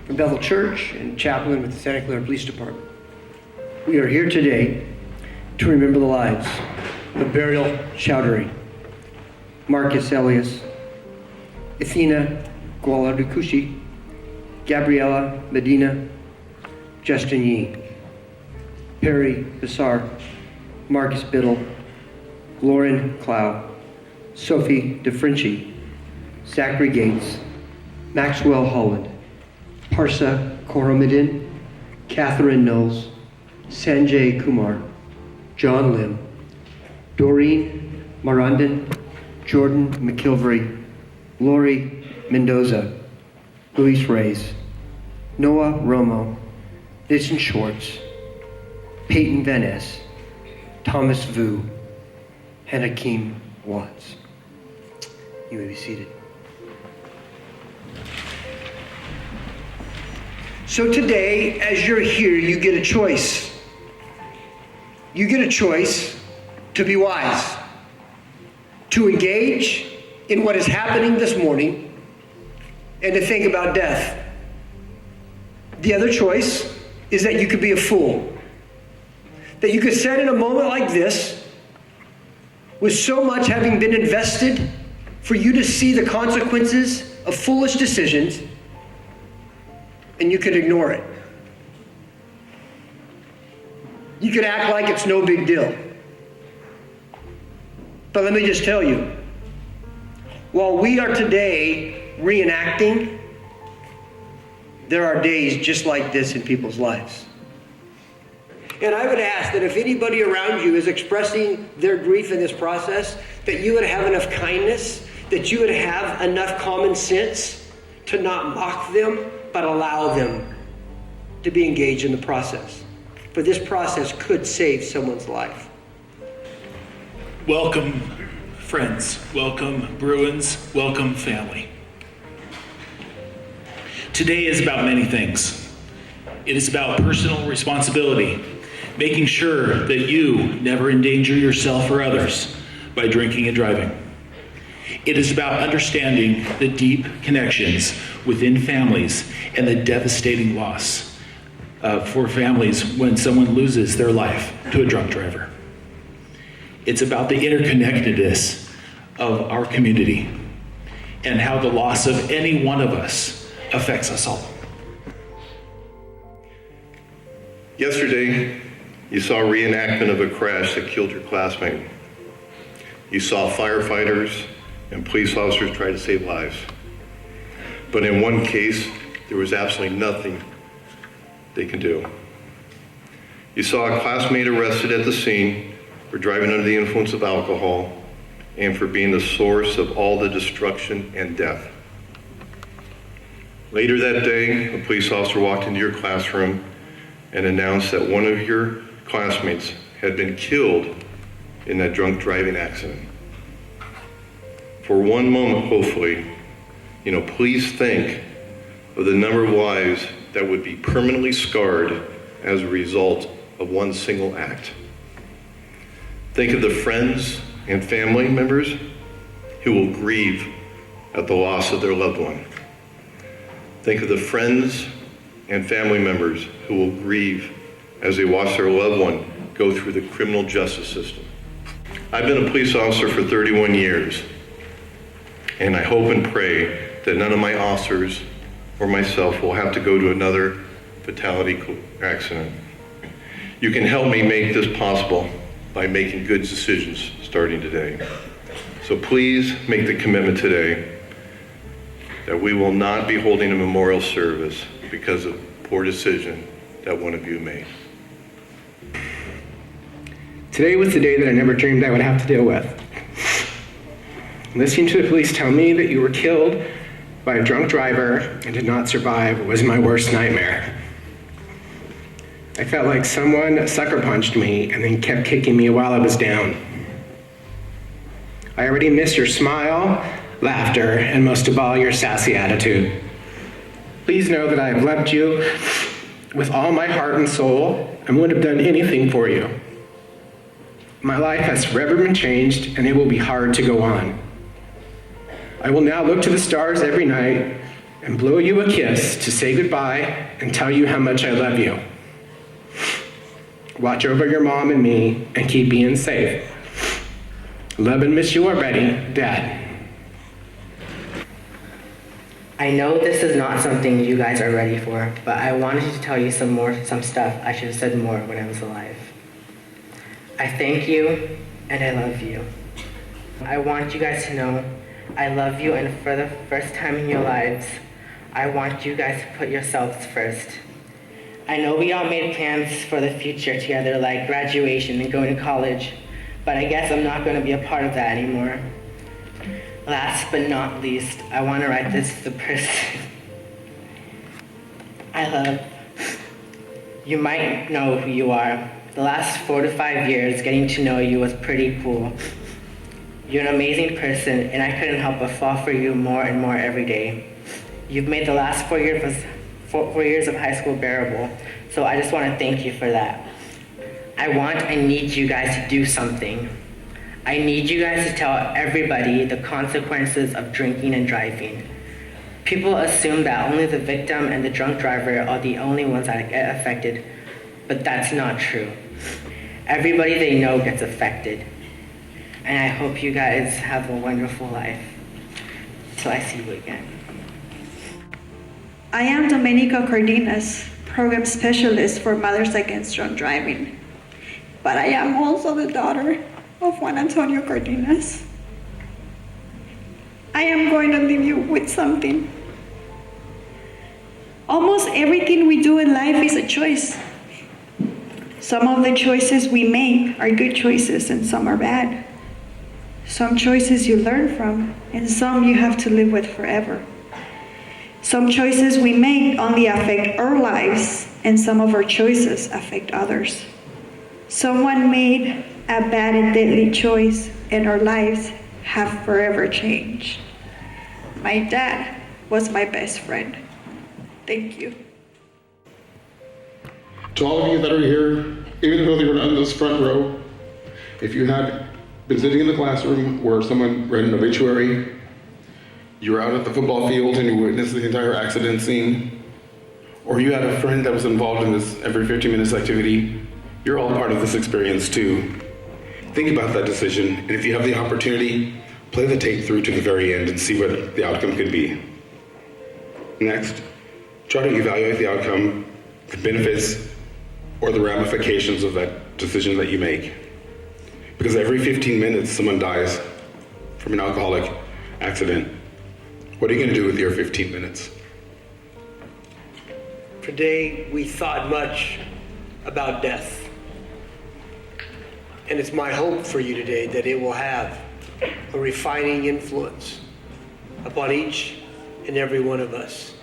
from Bethel Church and chaplain with the Santa Clara Police Department. We are here today to remember the lives of Beryl Chowdhury, Marcus Elias, Athena Gwaladukushi, Gabriela Medina, Justin Yee, Perry Bissar, Marcus Biddle, Lauren Clow, Sophie DeFrenchie, Zachary Gates, Maxwell Holland, Parsa Koromadin, Catherine Knowles, Sanjay Kumar, John Lim, Doreen Marandon, Jordan McKilvery, Lori Mendoza, Luis Reyes, Noah Romo, Vincent Schwartz, Peyton Van Ness, Thomas Vu, and Hakeem Watts. You may be seated. So today, as you're here, you get a choice. You get a choice to be wise, to engage in what is happening this morning, and to think about death. The other choice is that you could be a fool, that you could sit in a moment like this, with so much having been invested for you to see the consequences of foolish decisions, and you could ignore it. You could act like it's no big deal. But let me just tell you, while we are today reenacting, there are days just like this in people's lives. And I would ask that if anybody around you is expressing their grief in this process, that you would have enough kindness, that you would have enough common sense to not mock them, but allow them to be engaged in the process. For this process could save someone's life. Welcome, friends. Welcome, Bruins. Welcome, family. Today is about many things. It is about personal responsibility, making sure that you never endanger yourself or others by drinking and driving. It is about understanding the deep connections within families and the devastating loss for families when someone loses their life to a drunk driver. It's about the interconnectedness of our community and how the loss of any one of us affects us all. Yesterday, you saw a reenactment of a crash that killed your classmate. You saw firefighters and police officers try to save lives. But in one case, there was absolutely nothing they can do. You saw a classmate arrested at the scene for driving under the influence of alcohol and for being the source of all the destruction and death. Later that day, a police officer walked into your classroom and announced that one of your classmates had been killed in that drunk driving accident. For one moment, hopefully, please think of the number of lives that would be permanently scarred as a result of one single act. Think of the friends and family members who will grieve at the loss of their loved one. Think of the friends and family members who will grieve as they watch their loved one go through the criminal justice system. I've been a police officer for 31 years, and I hope and pray that none of my officers or myself will have to go to another fatality accident. You can help me make this possible by making good decisions starting today. So please make the commitment today that we will not be holding a memorial service because of poor decision that one of you made. Today was the day that I never dreamed I would have to deal with. Listening to the police tell me that you were killed by a drunk driver and did not survive was my worst nightmare. I felt like someone sucker punched me and then kept kicking me while I was down. I already missed your smile, laughter, and most of all, your sassy attitude. Please know that I have loved you with all my heart and soul and would have done anything for you. My life has forever been changed, and it will be hard to go on. I will now look to the stars every night and blow you a kiss to say goodbye and tell you how much I love you. Watch over your mom and me and keep being safe. Love and miss you already, Dad. I know this is not something you guys are ready for, but I wanted to tell you some stuff I should have said more when I was alive. I thank you and I love you. I want you guys to know I love you, and for the first time in your lives, I want you guys to put yourselves first. I know we all made plans for the future together, like graduation and going to college, but I guess I'm not going to be a part of that anymore. Last but not least, I want to write this to the person I love. You might know who you are. The last 4 to 5 years, getting to know you was pretty cool. You're an amazing person, and I couldn't help but fall for you more and more every day. You've made the last 4 years of high school bearable, so I just want to thank you for that. I need you guys to do something. I need you guys to tell everybody the consequences of drinking and driving. People assume that only the victim and the drunk driver are the only ones that get affected, but that's not true. Everybody they know gets affected. And I hope you guys have a wonderful life. Till I see you again. I am Domenica Cardenas, Program Specialist for Mothers Against Drunk Driving. But I am also the daughter of Juan Antonio Cardenas. I am going to leave you with something. Almost everything we do in life is a choice. Some of the choices we make are good choices and some are bad. Some choices you learn from and some you have to live with forever. Some choices we make only affect our lives and some of our choices affect others. Someone made a bad and deadly choice and our lives have forever changed. My dad was my best friend. Thank you. To all of you that are here, even though you're not in this front row, if you had been sitting in the classroom where someone read an obituary, you were out at the football field and you witnessed the entire accident scene, or you had a friend that was involved in this every 15 minutes activity, you're all part of this experience too. Think about that decision, and if you have the opportunity, play the tape through to the very end and see what the outcome could be. Next, try to evaluate the outcome, the benefits, or the ramifications of that decision that you make. Because every 15 minutes, someone dies from an alcoholic accident. What are you going to do with your 15 minutes? Today, we thought much about death. And it's my hope for you today that it will have a refining influence upon each and every one of us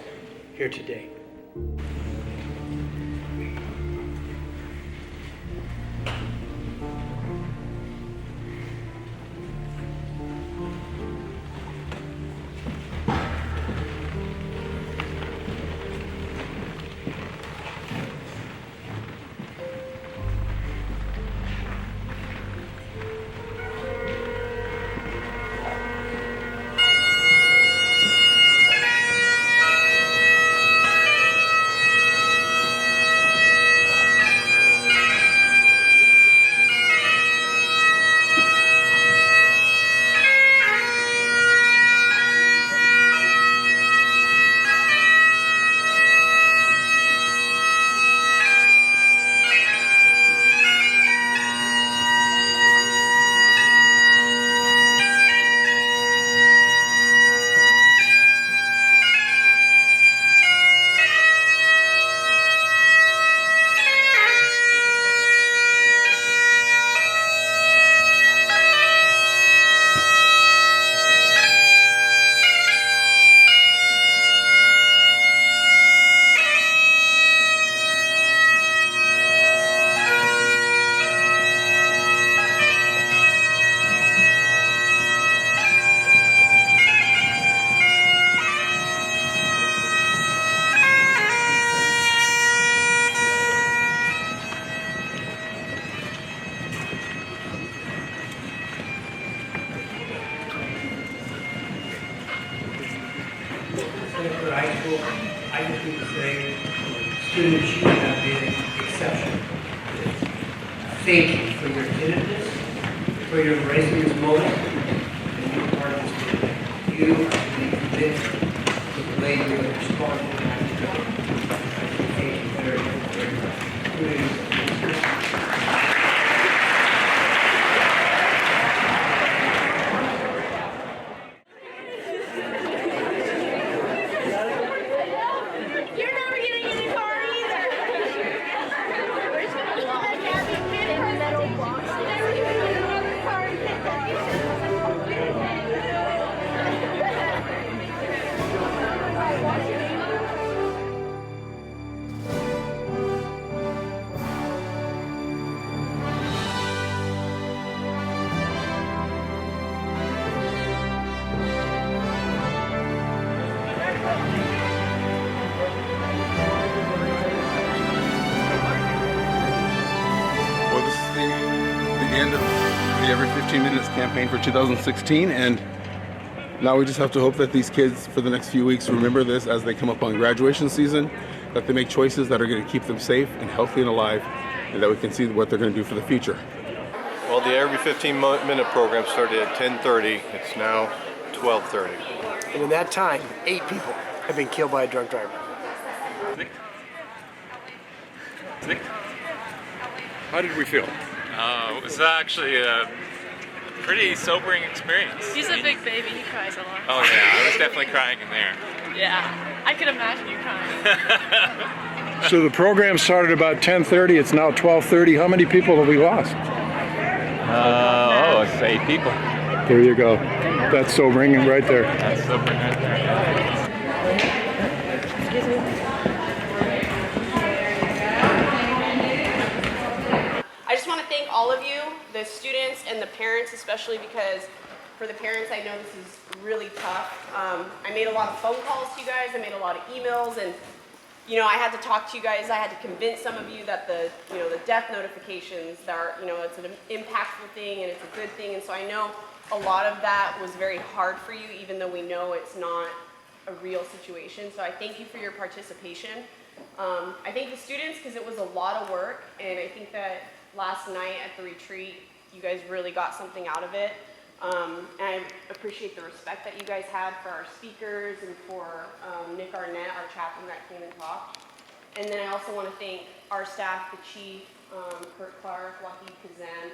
here today. Santa Clara High School, I just need to say, students, you have been exceptional. Thank you for your attentiveness, for your embracing this moment, and your part of this community. You are to be convinced of the way you are responsible and active. Thank you very, very much. You're never getting in the car either. We're just gonna walk in the metal box. Well, this is the end of the Every 15 Minutes campaign for 2016, and now we just have to hope that these kids for the next few weeks remember this as they come up on graduation season, that they make choices that are going to keep them safe and healthy and alive, and that we can see what they're going to do for the future. Well, the Every 15-minute program started at 10:30. It's now 12:30. And in that time, 8 people have been killed by a drunk driver. How did we feel? It was actually a pretty sobering experience. He's a big baby, he cries a lot. Oh yeah, I was definitely crying in there. Yeah, I could imagine you crying. So the program started about 10:30. It's now 12:30. How many people have we lost? It's 8 people. There you go. That's sobering right there. That's sobering right there. Excuse me. I just want to thank all of you, the students and the parents especially, because for the parents I know this is really tough. I made a lot of phone calls to you guys, I made a lot of emails, and I had to talk to you guys. I had to convince some of you that the death notifications that are, it's an impactful thing and it's a good thing. And so I know a lot of that was very hard for you, even though we know it's not a real situation. So I thank you for your participation. I thank the students because it was a lot of work, and I think that last night at the retreat, you guys really got something out of it. And I appreciate the respect that you guys had for our speakers and for Nick Arnett, our chaplain that came and talked. And then I also want to thank our staff, the chief, Kurt Clark, Wahid Kazan,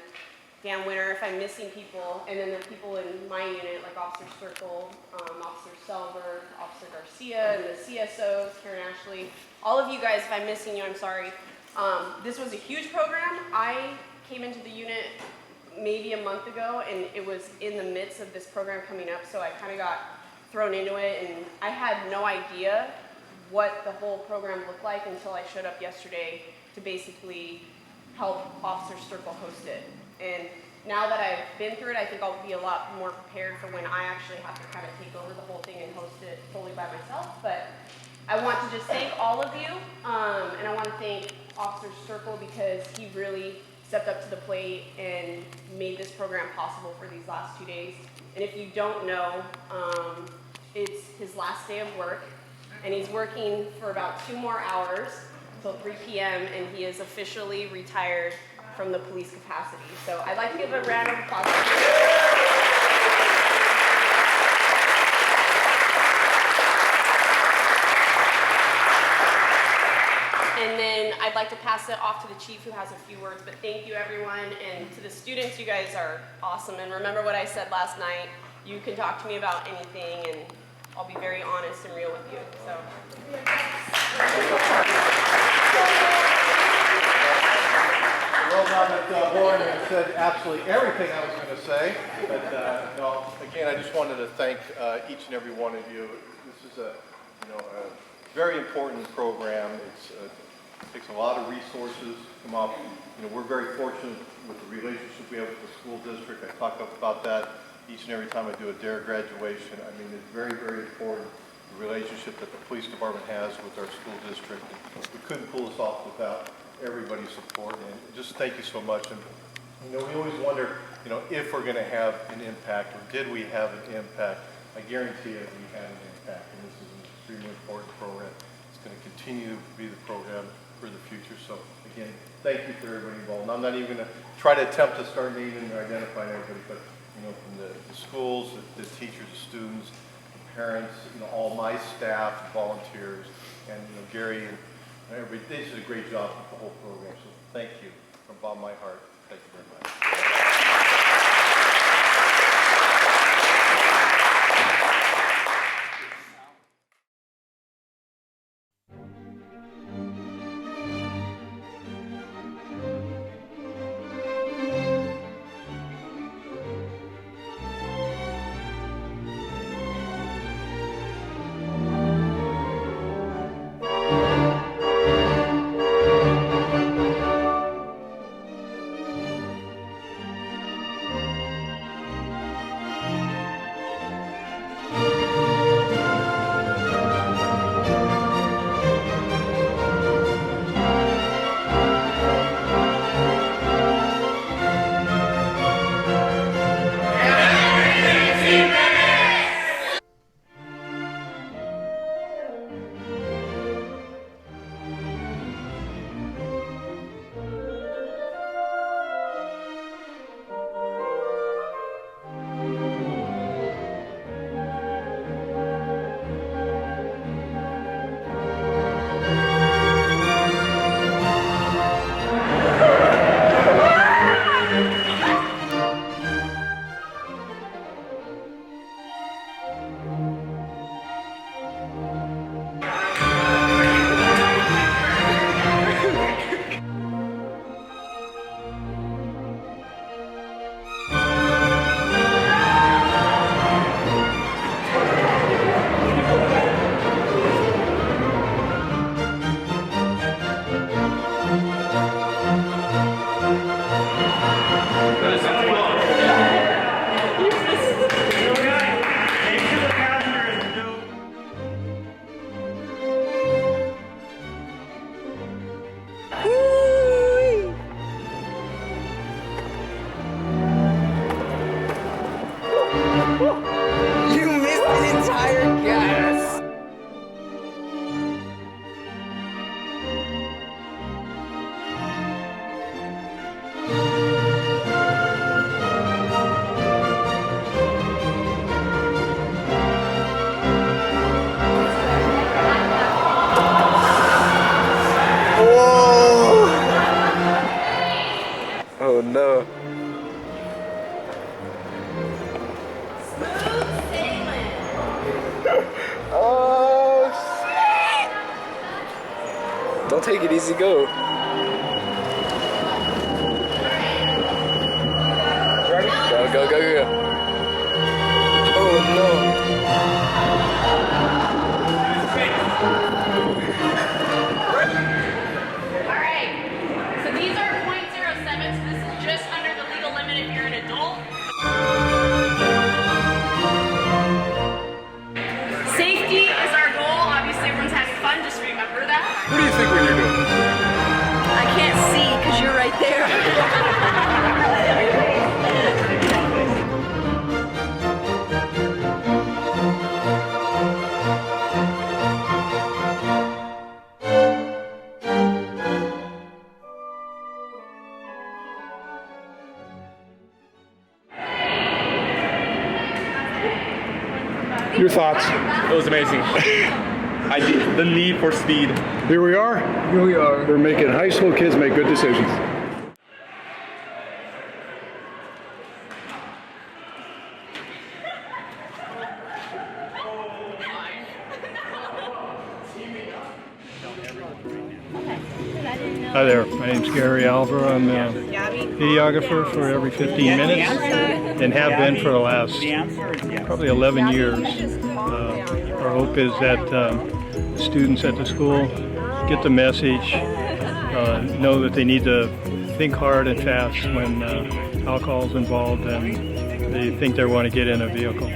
Dan Winter, if I'm missing people, and then the people in my unit, like Officer Circle, Officer Selber, Officer Garcia, and the CSOs, Karen Ashley. All of you guys, if I'm missing you, I'm sorry. This was a huge program. I came into the unit maybe a month ago, and it was in the midst of this program coming up, so I kind of got thrown into it, and I had no idea what the whole program looked like until I showed up yesterday to basically help Officer Circle host it. And now that I've been through it, I think I'll be a lot more prepared for when I actually have to kind of take over the whole thing and host it fully by myself. But I want to just thank all of you, and I want to thank Officer Circle because he really stepped up to the plate and made this program possible for these last 2 days. And if you don't know, it's his last day of work, and he's working for about 2 more hours till 3 p.m., and he is officially retired from the police capacity. So I'd like to give a round of applause. And then I'd like to pass it off to the chief who has a few words, but thank you everyone, and to the students, you guys are awesome. And remember what I said last night, you can talk to me about anything and I'll be very honest and real with you. So. Well, now that Lauren has said absolutely everything I was going to say, but no, again, I just wanted to thank each and every one of you. This is a very important program. It takes a lot of resources to come up. We're very fortunate with the relationship we have with the school district. I talk about that each and every time I do a DARE graduation. I mean, it's very, very important, the relationship that the police department has with our school district. We couldn't pull this off without everybody's support, and just thank you so much. And we always wonder, if we're going to have an impact, or did we have an impact? I guarantee you we had an impact, and this is extremely important program. It's going to continue to be the program for the future. So again, thank you for everybody involved. And I'm not even going to try to attempt to start naming or identifying everybody, but from the schools, the teachers, the students, the parents, all my staff, volunteers, and Gary and everybody. They did a great job with the whole program. So thank you from the bottom of my heart. Thank you very much. You missed the entire gas! Whoa! Oh no. Oh shit! Don't take it easy, go. Go, go, go, go. Oh no. Alright, so these are .07, so this is just under the legal limit if you're an adult. Safety is our goal. Obviously, everyone's having fun. Just remember that. What do you think when you're doing this? I can't see because you're right there. Your thoughts? It was amazing. The need for speed. Here we are. Here we are. We're making high school kids make good decisions. Hi there, my name's Gary Alva. I'm a videographer for every 15 minutes and have been for the last probably 11 years. Our hope is that students at the school get the message, know that they need to think hard and fast when alcohol's involved and they think they want to get in a vehicle.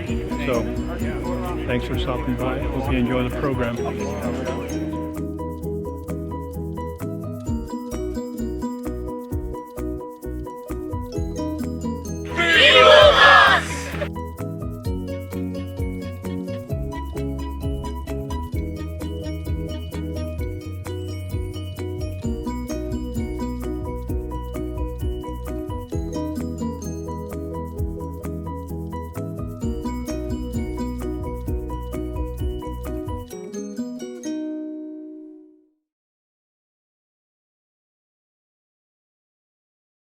So thanks for stopping by. Hope you enjoy the program.